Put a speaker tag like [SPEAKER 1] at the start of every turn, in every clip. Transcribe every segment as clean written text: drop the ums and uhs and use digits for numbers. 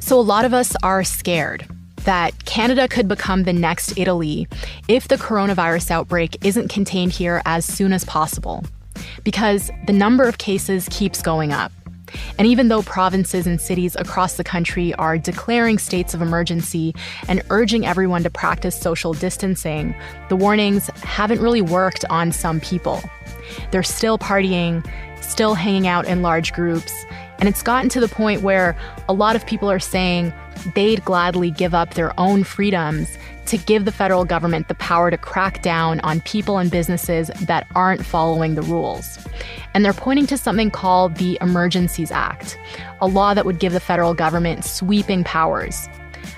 [SPEAKER 1] So a lot of us are scared that Canada could become the next Italy if the coronavirus outbreak isn't contained here as soon as possible, because the number of cases keeps going up. And even though provinces and cities across the country are declaring states of emergency and urging everyone to practice social distancing, the warnings haven't really worked on some people. They're still partying, still hanging out in large groups, and it's gotten to the point where a lot of people are saying they'd gladly give up their own freedoms to give the federal government the power to crack down on people and businesses that aren't following the rules. And they're pointing to something called the Emergencies Act, a law that would give the federal government sweeping powers.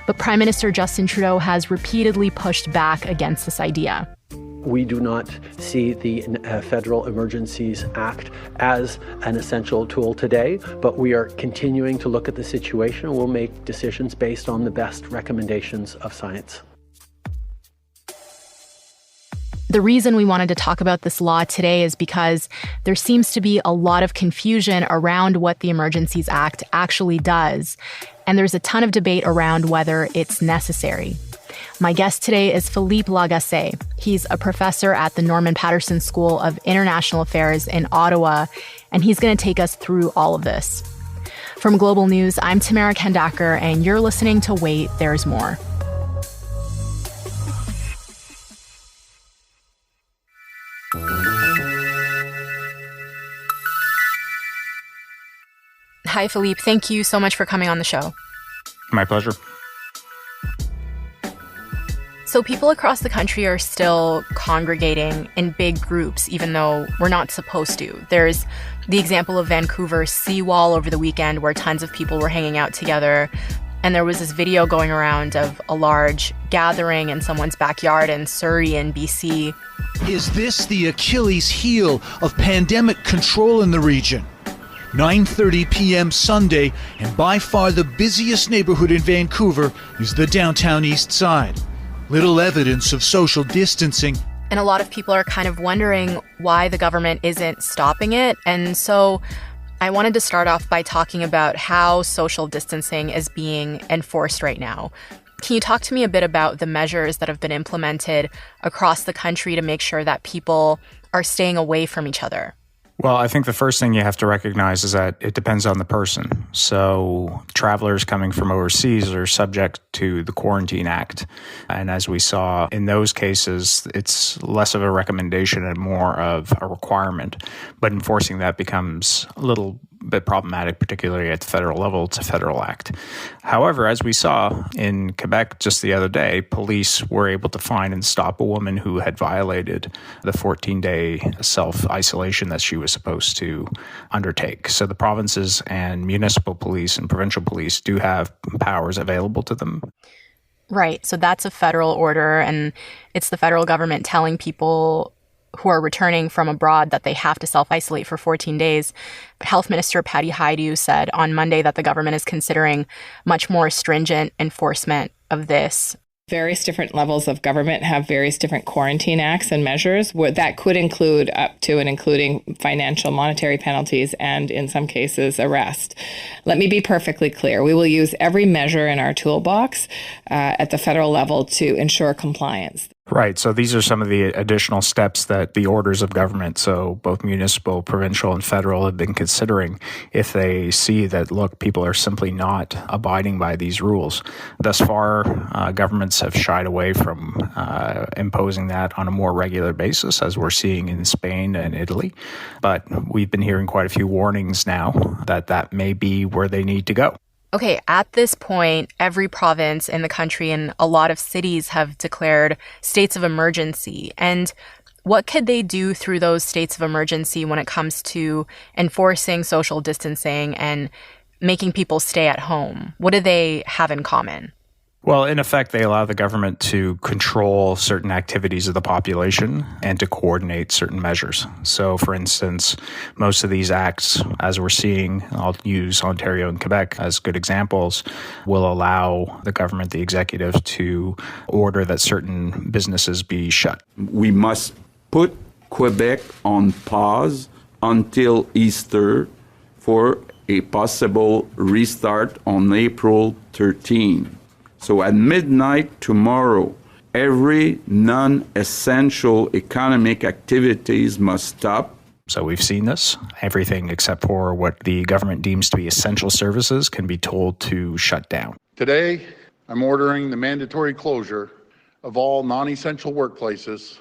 [SPEAKER 1] But Prime Minister Justin Trudeau has repeatedly pushed back against this idea.
[SPEAKER 2] We do not see the Federal Emergencies Act as an essential tool today, but we are continuing to look at the situation and we'll make decisions based on the best recommendations of science.
[SPEAKER 1] The reason we wanted to talk about this law today is because there seems to be a lot of confusion around what the Emergencies Act actually does, and there's a ton of debate around whether it's necessary. My guest today is Philippe Lagassé. He's a professor at the Norman Paterson School of International Affairs in Ottawa, and he's going to take us through all of this. From Global News, I'm Tamara Kendacker, and you're listening to Wait, There's More. Hi, Philippe. Thank you so much for coming on the show.
[SPEAKER 3] My pleasure.
[SPEAKER 1] So people across the country are still congregating in big groups, even though we're not supposed to. There's the example of Vancouver's seawall over the weekend where tons of people were hanging out together. And there was this video going around of a large gathering in someone's backyard in Surrey in BC.
[SPEAKER 4] Is this the Achilles heel of pandemic control in the region? 9:30 p.m. Sunday, and by far the busiest neighborhood in Vancouver is the downtown east side. Little evidence of social distancing.
[SPEAKER 1] And a lot of people are kind of wondering why the government isn't stopping it. And so I wanted to start off by talking about how social distancing is being enforced right now. Can you talk to me a bit about the measures that have been implemented across the country to make sure that people are staying away from each other?
[SPEAKER 3] Well, I think the first thing you have to recognize is that it depends on the person. So travelers coming from overseas are subject to the Quarantine Act. And as we saw in those cases, it's less of a recommendation and more of a requirement. But enforcing that becomes a little bit problematic, particularly at the federal level. It's a federal act. However, as we saw in Quebec just the other day, police were able to find and stop a woman who had violated the 14-day self-isolation that she was supposed to undertake. So the provinces and municipal police and provincial police do have powers available to them.
[SPEAKER 1] Right. So that's a federal order, and it's the federal government telling people who are returning from abroad that they have to self-isolate for 14 days. Health Minister Patty Hajdu said on Monday that the government is considering much more stringent enforcement of this.
[SPEAKER 5] Various different levels of government have various different quarantine acts and measures that could include up to and including financial monetary penalties and, in some cases, arrest. Let me be perfectly clear. We will use every measure in our toolbox at the federal level to ensure compliance.
[SPEAKER 3] Right. So these are some of the additional steps that the orders of government, so both municipal, provincial, and federal, have been considering if they see that, look, people are simply not abiding by these rules. Thus far, governments have shied away from imposing that on a more regular basis, as we're seeing in Spain and Italy. But we've been hearing quite a few warnings now that that may be where they need to go.
[SPEAKER 1] Okay, at this point, every province in the country and a lot of cities have declared states of emergency. And what could they do through those states of emergency when it comes to enforcing social distancing and making people stay at home? What do they have in common?
[SPEAKER 3] Well, in effect, they allow the government to control certain activities of the population and to coordinate certain measures. So, for instance, most of these acts, as we're seeing, I'll use Ontario and Quebec as good examples, will allow the government, the executive, to order that certain businesses be shut.
[SPEAKER 6] We must put Quebec on pause until Easter for a possible restart on April 13. So at midnight tomorrow, every non-essential economic activities must stop.
[SPEAKER 3] So we've seen this. Everything except for what the government deems to be essential services can be told to shut down.
[SPEAKER 7] Today, I'm ordering the mandatory closure of all non-essential workplaces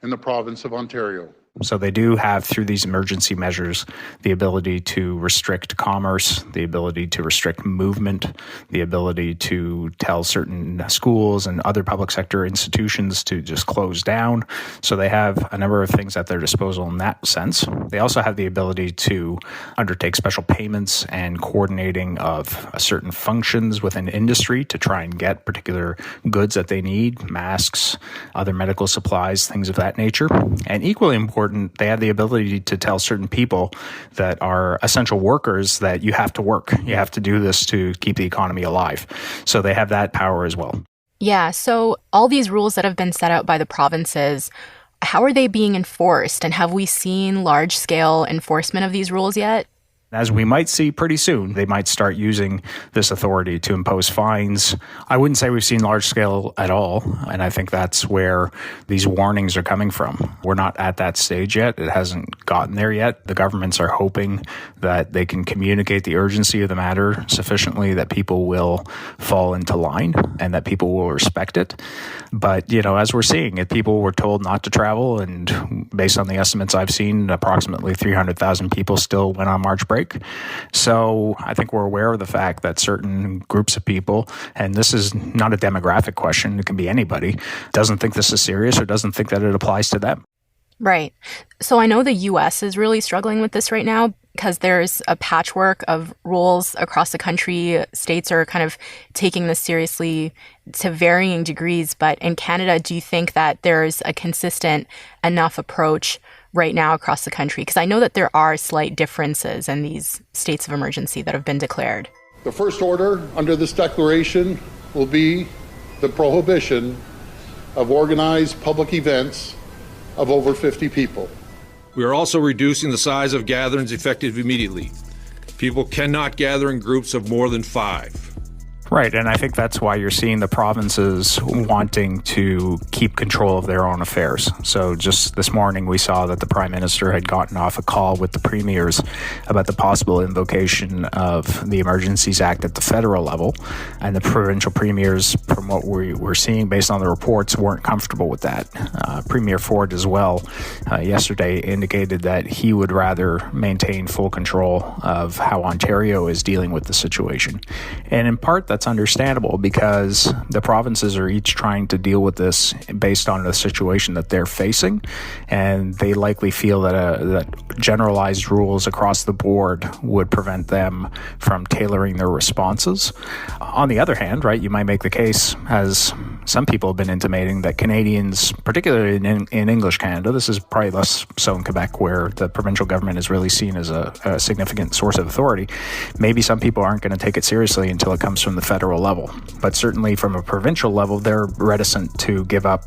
[SPEAKER 7] in the province of Ontario.
[SPEAKER 3] So they do have, through these emergency measures, the ability to restrict commerce, the ability to restrict movement, the ability to tell certain schools and other public sector institutions to just close down. So they have a number of things at their disposal in that sense. They also have the ability to undertake special payments and coordinating of certain functions within industry to try and get particular goods that they need, masks, other medical supplies, things of that nature. And equally important, they have the ability to tell certain people that are essential workers that you have to work. You have to do this to keep the economy alive. So they have that power as well.
[SPEAKER 1] Yeah, so all these rules that have been set out by the provinces, how are they being enforced? And have we seen large-scale enforcement of these rules yet?
[SPEAKER 3] As we might see pretty soon, they might start using this authority to impose fines. I wouldn't say we've seen large scale at all, and I think that's where these warnings are coming from. We're not at that stage yet. It hasn't gotten there yet. The governments are hoping that they can communicate the urgency of the matter sufficiently that people will fall into line and that people will respect it. But, as we're seeing it, people were told not to travel, and based on the estimates I've seen, approximately 300,000 people still went on March break. So I think we're aware of the fact that certain groups of people, and this is not a demographic question, it can be anybody, doesn't think this is serious or doesn't think that it applies to them.
[SPEAKER 1] Right. So I know the U.S. is really struggling with this right now because there's a patchwork of rules across the country. States are kind of taking this seriously to varying degrees. But in Canada, do you think that there's a consistent enough approach right now across the country? Because I know that there are slight differences in these states of emergency that have been declared.
[SPEAKER 7] The first order under this declaration will be the prohibition of organized public events of over 50 people.
[SPEAKER 8] We are also reducing the size of gatherings effective immediately. People cannot gather in groups of more than 5.
[SPEAKER 3] Right, and I think that's why you're seeing the provinces wanting to keep control of their own affairs. So just this morning, we saw that the Prime Minister had gotten off a call with the premiers about the possible invocation of the Emergencies Act at the federal level, and the provincial premiers, from what we're seeing based on the reports, weren't comfortable with that. Premier Ford as well yesterday indicated that he would rather maintain full control of how Ontario is dealing with the situation. And in part, that's understandable because the provinces are each trying to deal with this based on the situation that they're facing, and they likely feel that generalized rules across the board would prevent them from tailoring their responses. On the other hand, right, you might make the case, as some people have been intimating, that Canadians, particularly in English Canada, this is probably less so in Quebec where the provincial government is really seen as a significant source of authority, maybe some people aren't going to take it seriously until it comes from the federal level. But certainly from a provincial level, they're reticent to give up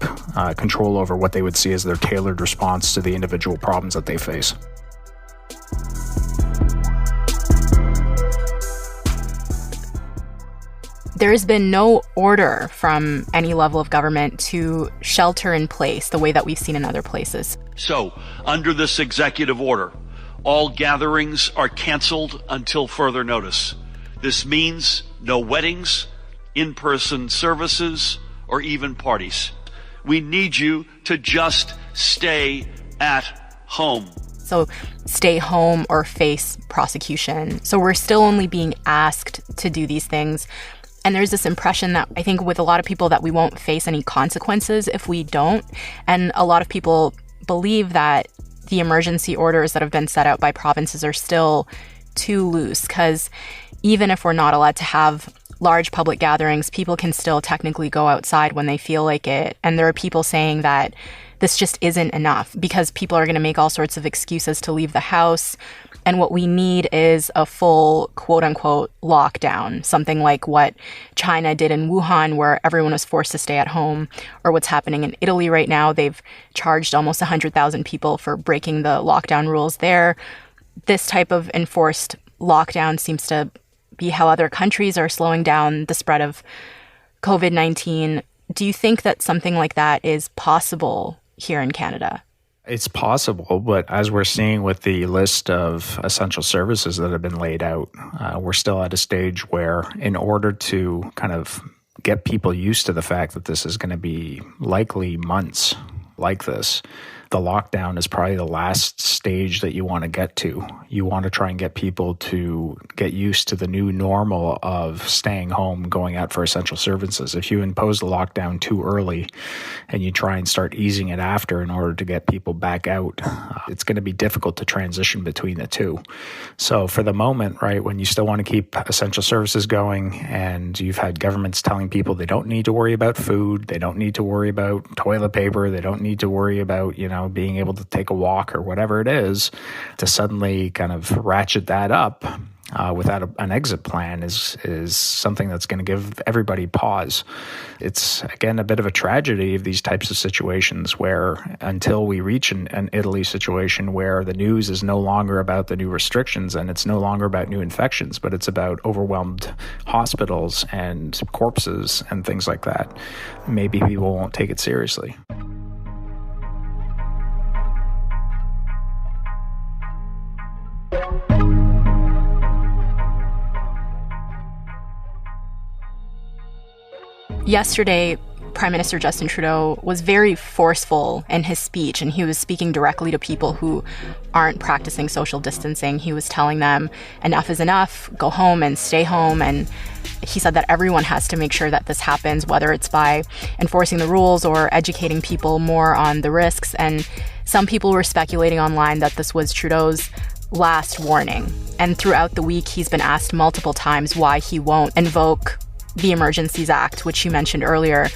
[SPEAKER 3] control over what they would see as their tailored response to the individual problems that they face.
[SPEAKER 1] There has been no order from any level of government to shelter in place the way that we've seen in other places.
[SPEAKER 9] So, under this executive order, all gatherings are canceled until further notice. This means no weddings, in-person services, or even parties. We need you to just stay at home.
[SPEAKER 1] So stay home or face prosecution. So we're still only being asked to do these things. And there's this impression that I think with a lot of people that we won't face any consequences if we don't. And a lot of people believe that the emergency orders that have been set out by provinces are still too loose because even if we're not allowed to have large public gatherings, people can still technically go outside when they feel like it. And there are people saying that this just isn't enough because people are going to make all sorts of excuses to leave the house. And what we need is a full, quote unquote, lockdown, something like what China did in Wuhan, where everyone was forced to stay at home, or what's happening in Italy right now. They've charged almost 100,000 people for breaking the lockdown rules there. This type of enforced lockdown seems to be how other countries are slowing down the spread of COVID-19. Do you think that something like that is possible here in Canada?
[SPEAKER 3] It's possible, but as we're seeing with the list of essential services that have been laid out, we're still at a stage where in order to kind of get people used to the fact that this is going to be likely months like this, the lockdown is probably the last stage that you want to get to. You want to try and get people to get used to the new normal of staying home, going out for essential services. If you impose the lockdown too early and you try and start easing it after in order to get people back out, it's going to be difficult to transition between the two. So for the moment, right, when you still want to keep essential services going and you've had governments telling people they don't need to worry about food, they don't need to worry about toilet paper, they don't need to worry about, being able to take a walk or whatever it is, to suddenly kind of ratchet that up without an exit plan is something that's going to give everybody pause. It's, again, a bit of a tragedy of these types of situations where until we reach an Italy situation where the news is no longer about the new restrictions and it's no longer about new infections, but it's about overwhelmed hospitals and corpses and things like that, maybe people won't take it seriously.
[SPEAKER 1] Yesterday, Prime Minister Justin Trudeau was very forceful in his speech, and he was speaking directly to people who aren't practicing social distancing. He was telling them enough is enough, go home and stay home. And he said that everyone has to make sure that this happens, whether it's by enforcing the rules or educating people more on the risks. And some people were speculating online that this was Trudeau's last warning. And throughout the week, he's been asked multiple times why he won't invoke the Emergencies Act, which you mentioned earlier.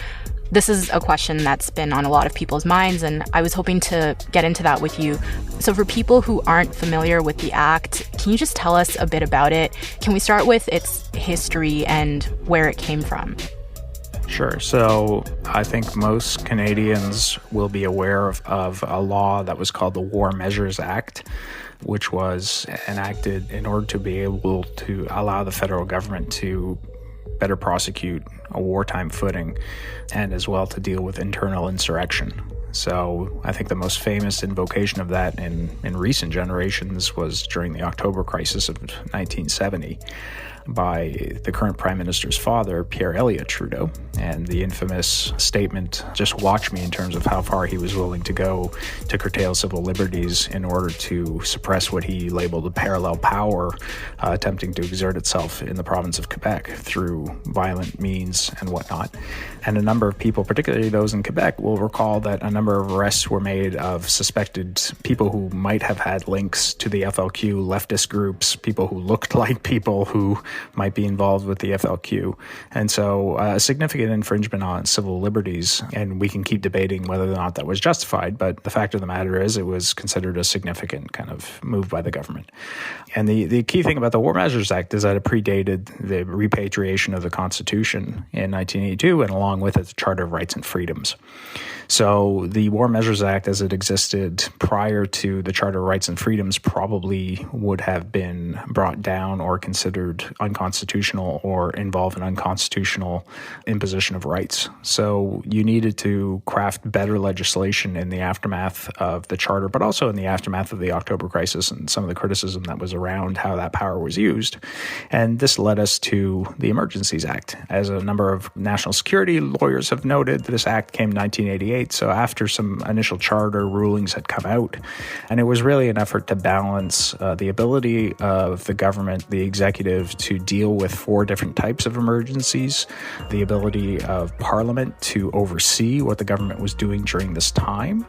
[SPEAKER 1] This is a question that's been on a lot of people's minds, and I was hoping to get into that with you. So for people who aren't familiar with the Act, can you just tell us a bit about it? Can we start with its history and where it came from?
[SPEAKER 3] Sure. So I think most Canadians will be aware of a law that was called the War Measures Act, which was enacted in order to be able to allow the federal government to better prosecute a wartime footing and as well to deal with internal insurrection. So I think the most famous invocation of that in recent generations was during the October crisis of 1970 by the current Prime Minister's father, Pierre Elliott Trudeau, and the infamous statement, "Just watch me," in terms of how far he was willing to go to curtail civil liberties in order to suppress what he labeled a parallel power attempting to exert itself in the province of Quebec through violent means and whatnot. And a number of people, particularly those in Quebec, will recall that a number of arrests were made of suspected people who might have had links to the FLQ, leftist groups, people who looked like people who might be involved with the FLQ. And so a significant infringement on civil liberties, and we can keep debating whether or not that was justified, but the fact of the matter is it was considered a significant kind of move by the government. And the key thing about the War Measures Act is that it predated the repatriation of the Constitution in 1982, and along with it, the Charter of Rights and Freedoms. So the War Measures Act, as it existed prior to the Charter of Rights and Freedoms, probably would have been brought down or considered unconstitutional or involve an unconstitutional imposition of rights. So you needed to craft better legislation in the aftermath of the Charter, but also in the aftermath of the October crisis and some of the criticism that was around how that power was used. And this led us to the Emergencies Act. As a number of national security lawyers have noted, this act came in 1988. So after some initial charter rulings had come out, and it was really an effort to balance the ability of the government, the executive, to deal with 4 different types of emergencies, the ability of Parliament to oversee what the government was doing during this time,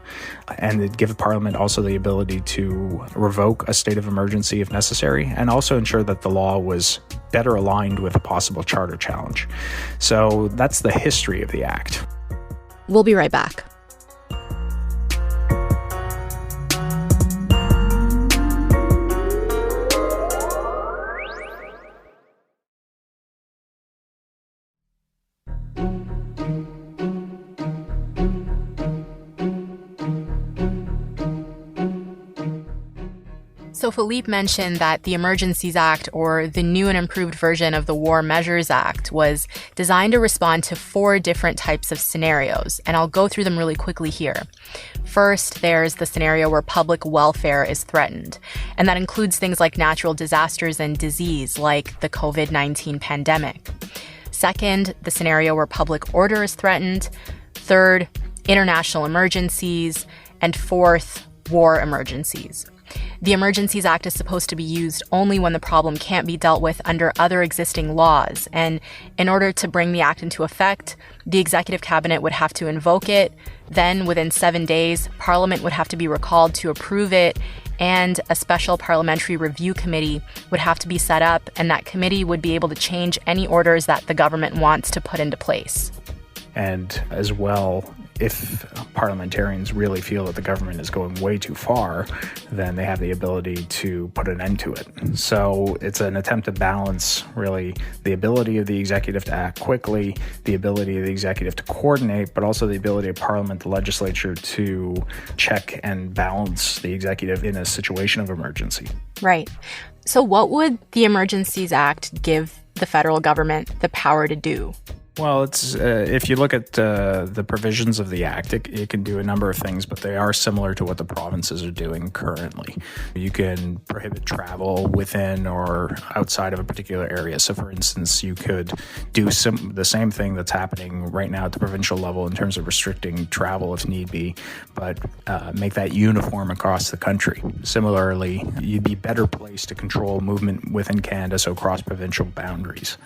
[SPEAKER 3] and it give Parliament also the ability to revoke a state of emergency if necessary, and also ensure that the law was better aligned with a possible charter challenge. So that's the history of the Act.
[SPEAKER 1] We'll be right back. So Philippe mentioned that the Emergencies Act, or the new and improved version of the War Measures Act, was designed to respond to 4 different types of scenarios, and I'll go through them really quickly here. First, there's the scenario where public welfare is threatened, and that includes things like natural disasters and disease, like the COVID-19 pandemic. Second, the scenario where public order is threatened. Third, international emergencies. And fourth, war emergencies. The Emergencies Act is supposed to be used only when the problem can't be dealt with under other existing laws. And in order to bring the act into effect, the executive cabinet would have to invoke it. Then, within 7 days, Parliament would have to be recalled to approve it. And a special parliamentary review committee would have to be set up. And that committee would be able to change any orders that the government wants to put into place.
[SPEAKER 3] And as well, if parliamentarians really feel that the government is going way too far, then they have the ability to put an end to it. So it's an attempt to balance, really, the ability of the executive to act quickly, the ability of the executive to coordinate, but also the ability of Parliament, the legislature, to check and balance the executive in a situation of emergency.
[SPEAKER 1] Right. So what would the Emergencies Act give the federal government the power to do?
[SPEAKER 3] Well, it's if you look at the provisions of the Act, it can do a number of things, but they are similar to what the provinces are doing currently. You can prohibit travel within or outside of a particular area. So, for instance, you could do the same thing that's happening right now at the provincial level in terms of restricting travel if need be, but make that uniform across the country. Similarly, you'd be better placed to control movement within Canada, so across provincial boundaries.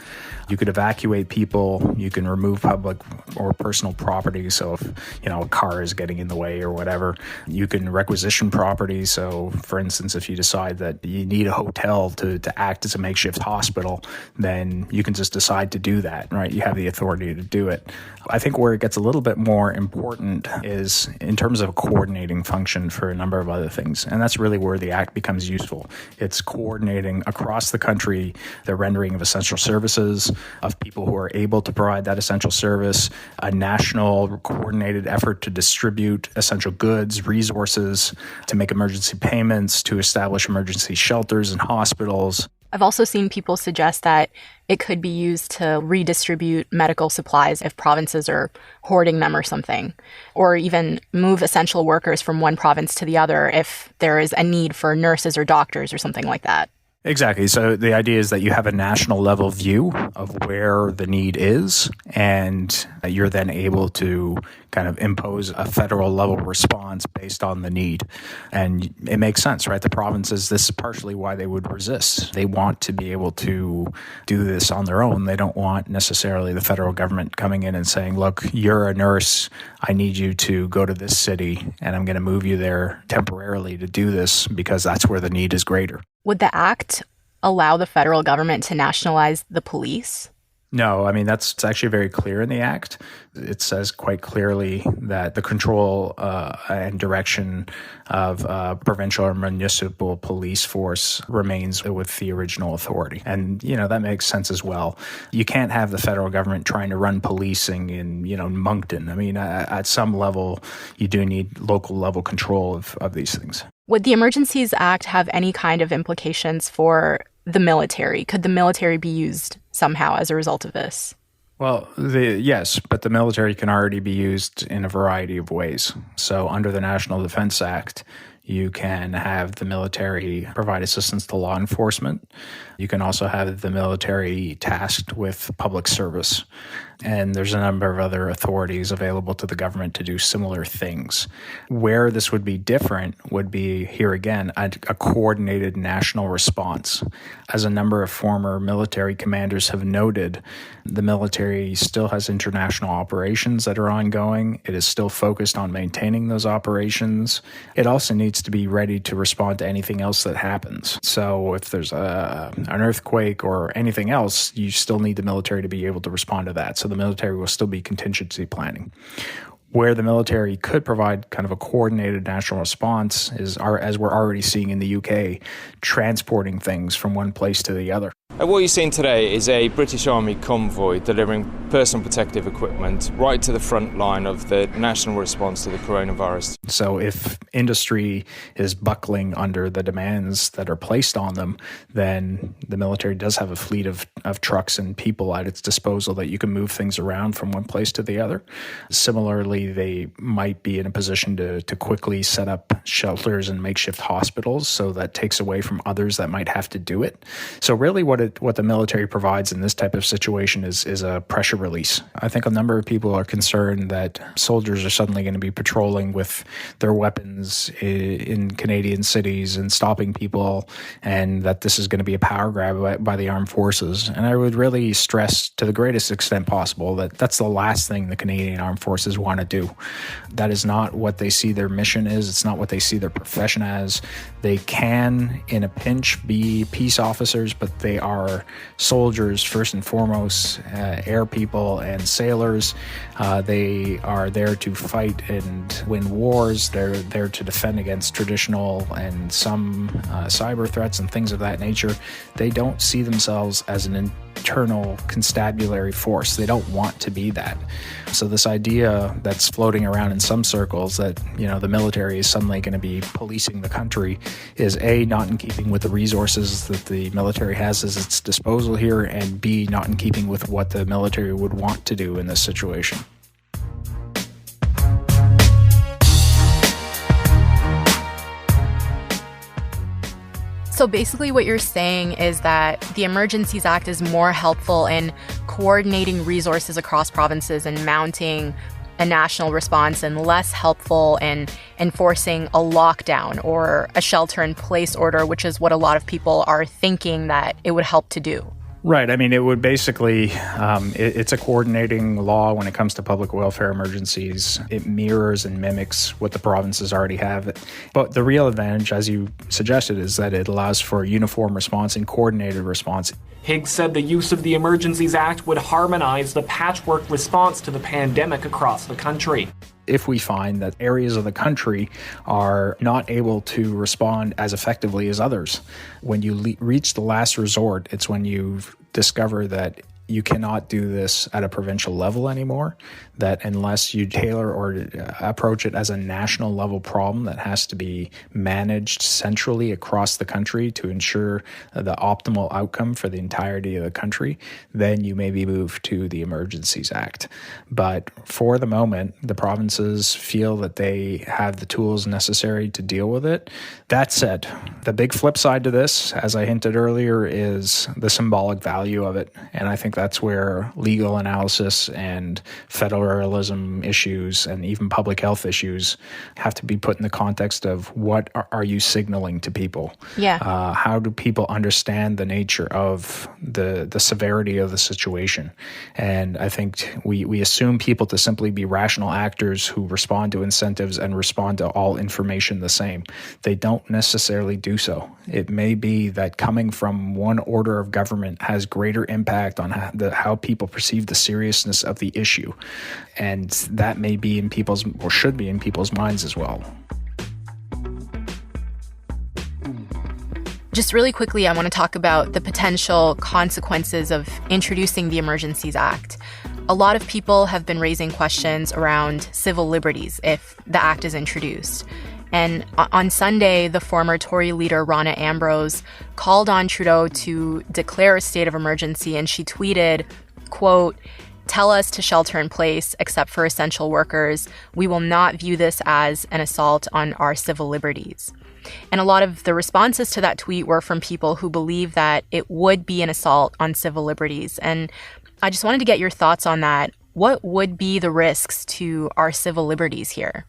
[SPEAKER 3] You could evacuate people. You can remove public or personal property. So if, a car is getting in the way or whatever, you can requisition property. So for instance, if you decide that you need a hotel to act as a makeshift hospital, then you can just decide to do that, right? You have the authority to do it. I think where it gets a little bit more important is in terms of a coordinating function for a number of other things. And that's really where the Act becomes useful. It's coordinating across the country the rendering of essential services, of people who are able to provide that essential service, a national coordinated effort to distribute essential goods, resources, to make emergency payments, to establish emergency shelters and hospitals.
[SPEAKER 1] I've also seen people suggest that it could be used to redistribute medical supplies if provinces are hoarding them or something, or even move essential workers from one province to the other if there is a need for nurses or doctors or something like that.
[SPEAKER 3] Exactly. So the idea is that you have a national level view of where the need is, and you're then able to kind of impose a federal level response based on the need. And it makes sense, right? The provinces, this is partially why they would resist. They want to be able to do this on their own. They don't want necessarily the federal government coming in and saying, look, you're a nurse. I need you to go to this city, and I'm going to move you there temporarily to do this because that's where the need is greater.
[SPEAKER 1] Would the Act allow the federal government to nationalize the police?
[SPEAKER 3] No, I mean, that's actually very clear in the Act. It says quite clearly that the control and direction of provincial or municipal police force remains with the original authority. And, that makes sense as well. You can't have the federal government trying to run policing in, Moncton. I mean, at some level, you do need local level control of these things.
[SPEAKER 1] Would the Emergencies Act have any kind of implications for the military? Could the military be used somehow as a result of this?
[SPEAKER 3] Well, yes, but the military can already be used in a variety of ways. So under the National Defense Act, you can have the military provide assistance to law enforcement. You can also have the military tasked with public service. And there's a number of other authorities available to the government to do similar things. Where this would be different would be, here again, a coordinated national response. As a number of former military commanders have noted, the military still has international operations that are ongoing. It is still focused on maintaining those operations. It also needs to be ready to respond to anything else that happens. So if there's an earthquake or anything else, you still need the military to be able to respond to that. So the military will still be contingency planning. Where the military could provide kind of a coordinated national response is, as we're already seeing in the UK, transporting things from one place to the other.
[SPEAKER 10] What you're seeing today is a British Army convoy delivering personal protective equipment right to the front line of the national response to the coronavirus.
[SPEAKER 3] So if industry is buckling under the demands that are placed on them, then the military does have a fleet of trucks and people at its disposal that you can move things around from one place to the other. Similarly, they might be in a position to quickly set up shelters and makeshift hospitals, so that takes away from others that might have to do it. So really what the military provides in this type of situation is a pressure release. I think a number of people are concerned that soldiers are suddenly going to be patrolling with their weapons in Canadian cities and stopping people, and that this is going to be a power grab by the armed forces. And I would really stress to the greatest extent possible that that's the last thing the Canadian Armed Forces want to do. That is not what they see their mission is. It's not what they see their profession as. They can, in a pinch, be peace officers, but they are soldiers first and foremost, air people and sailors. They are there to fight and win wars. They're there to defend against traditional and some cyber threats and things of that nature. They don't see themselves as an internal constabulary force. They don't want to be that. So this idea that's floating around in some circles that, the military is suddenly going to be policing the country is A, not in keeping with the resources that the military has at its disposal here, and B, not in keeping with what the military would want to do in this situation.
[SPEAKER 1] So basically what you're saying is that the Emergencies Act is more helpful in coordinating resources across provinces and mounting a national response, and less helpful in enforcing a lockdown or a shelter-in-place order, which is what a lot of people are thinking that it would help to do.
[SPEAKER 3] Right. I mean, it would basically, it's a coordinating law when it comes to public welfare emergencies. It mirrors and mimics what the provinces already have. But the real advantage, as you suggested, is that it allows for uniform response and coordinated response.
[SPEAKER 11] Higgs said the use of the Emergencies Act would harmonize the patchwork response to the pandemic across the country.
[SPEAKER 3] If we find that areas of the country are not able to respond as effectively as others, when you reach the last resort, it's when you discover that you cannot do this at a provincial level anymore, that unless you tailor or approach it as a national level problem that has to be managed centrally across the country to ensure the optimal outcome for the entirety of the country, then you may be moved to the Emergencies Act. But for the moment, the provinces feel that they have the tools necessary to deal with it. That said, the big flip side to this, as I hinted earlier, is the symbolic value of it. And I think that's where legal analysis and federalism issues and even public health issues have to be put in the context of what are you signaling to people?
[SPEAKER 1] Yeah.
[SPEAKER 3] How do people understand the nature of the severity of the situation? And I think we assume people to simply be rational actors who respond to incentives and respond to all information the same. They don't necessarily do so. It may be that coming from one order of government has greater impact on how people perceive the seriousness of the issue. And that may be in people's, or should be in people's minds as well.
[SPEAKER 1] Just really quickly, I want to talk about the potential consequences of introducing the Emergencies Act. A lot of people have been raising questions around civil liberties if the act is introduced. And on Sunday, the former Tory leader Rona Ambrose called on Trudeau to declare a state of emergency, and she tweeted, quote, "Tell us to shelter in place except for essential workers. We will not view this as an assault on our civil liberties." And a lot of the responses to that tweet were from people who believe that it would be an assault on civil liberties. And I just wanted to get your thoughts on that. What would be the risks to our civil liberties here?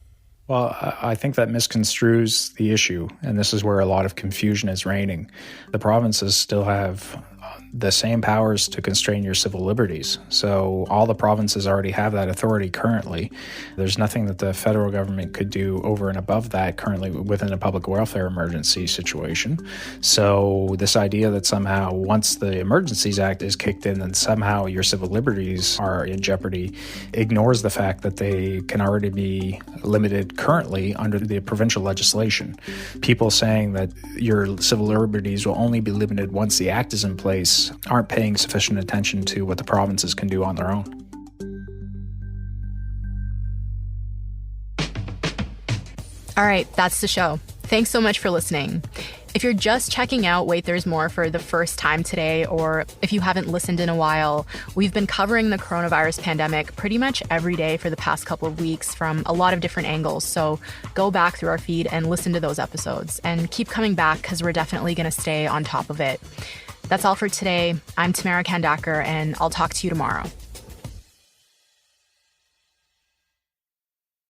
[SPEAKER 3] Well, I think that misconstrues the issue, and this is where a lot of confusion is reigning. The provinces still have the same powers to constrain your civil liberties. So all the provinces already have that authority currently. There's nothing that the federal government could do over and above that currently within a public welfare emergency situation. So this idea that somehow once the Emergencies Act is kicked in, then somehow your civil liberties are in jeopardy ignores the fact that they can already be limited currently under the provincial legislation. People saying that your civil liberties will only be limited once the act is in place place aren't paying sufficient attention to what the provinces can do on their own.
[SPEAKER 1] All right, that's the show. Thanks so much for listening. If you're just checking out Wait There's More for the first time today, or if you haven't listened in a while, we've been covering the coronavirus pandemic pretty much every day for the past couple of weeks from a lot of different angles. So go back through our feed and listen to those episodes and keep coming back because we're definitely going to stay on top of it. That's all for today. I'm Tamara Kandaker, and I'll talk to you tomorrow.